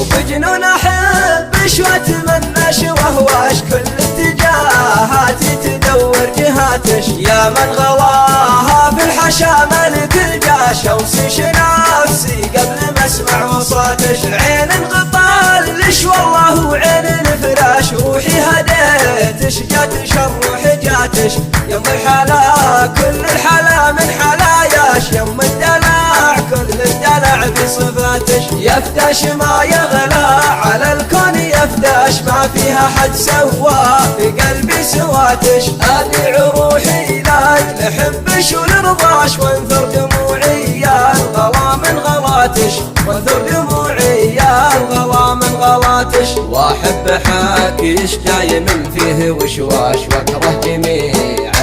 وبجنون احبش واتمناش واهواش، كل اتجاهاتي تدور جهاتش، يا من غلاها في الحشا ملك الجاش، اوصيش نفسي قبل ما اسمع وصاتش، عين انقطالش والله وعين الفراش، روحي هديتش جاتش الروح جاتش، يم الحلا كل الحلا من حلاياش، يم الدلع كل الدلع بصفاتش، يفتش ما يغلى على الكون يفتش، ما فيها حد سوا في قلبي سواتش، ابيع روحي لك لحبش ولرضاش، وانثر دموعي يا الغلا من غلاتش، وانثر دموعي يا الغلا من غلاتش، واحب حاكيش دايم فيه وشواش، واكره جميع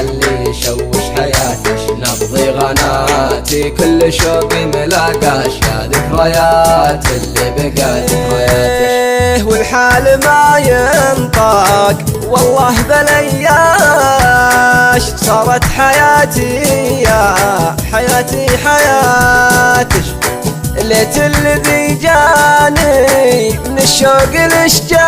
اللي يشوش حياتش، نبضي غناتي كل شوقي ملاقاش، يا ذكريات اللي بقى ذكرياتش، والحال ما ينطق والله بلياش، صارت حياتي يا حياتي حياتش، ليت الذي جاني من الشوق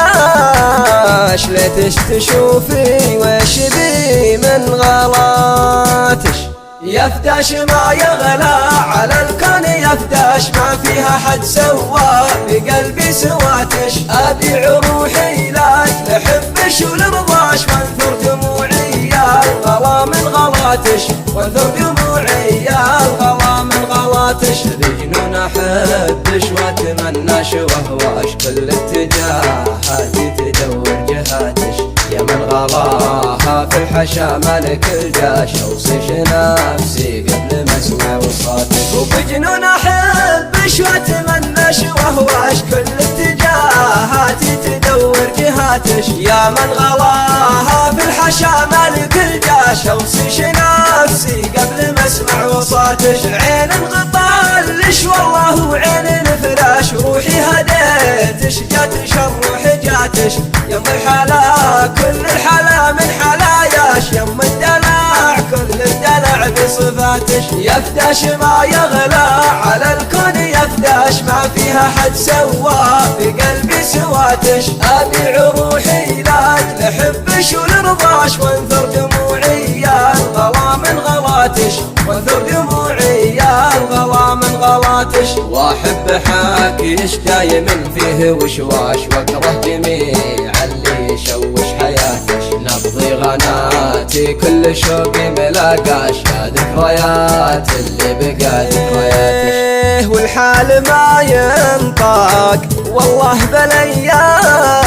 الاشجاش، ليتش تشوفي وش بي من غلاتش، يفتش ما يغلى على الكون يفتش، ما فيها حد سوا بقلبي سواتش، ابيع روحي لك لحبش ولرضاش، وانثر دموعي يا الغلا من غلاتش، وانثر دموعي يا الغلا من غلاتش، بجنون احبش واتمناش واهواش، كل اتجاهاتي تدور جهاتش، يا من غلاها في الحشا ملك الجاش، اوصيش نفسي قبل ما اسمع وصاتك، وبجنون احبش واتمناش واهواش، كل اتجاهاتي تدور جهاتش، يا من غلاها في الحشا ملك الجاش، اوصيش نفسي قبل ما اسمع وصاتش، عين انقطالش والله وعين الفراش، روحي هديتش جاتش الروح جاتش، يم الحلا كل الحلا من حلاياش، يم الدلع كل الدلع بصفاتش، يفتش ما يغلى على الكون يفتش، ما فيها حد سوا بقلبي سواتش، ابيع روحي لك لحبش ولرضاش، وانثر دموعي يا الغلا من غلاتش، وانثر دموعي يا الغلا من غلاتش، واحب حاكيش دايم فيه وشواش، واكره جميع اللي يشوش حياتش، نبضي غناتي كل شوقي ملاقاش، يا ذكريات اللي بقى ذكرياتش، والحال ما ينطق والله بلياش،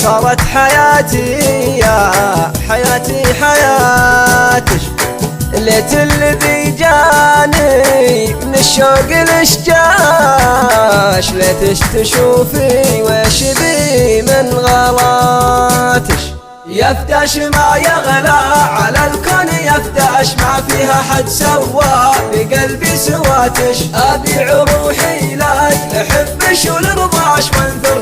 صارت حياتي يا حياتي حياتش، ليت الذي جاني من الشوق الاشجاش، ليتش تشوفي وش بي من غلاتش، يفتش ما يغلى على الكون يفتش، ما فيها حد سوا بقلبي سواتش، ابيع روحي لك لحبش ولرضاش، وانثر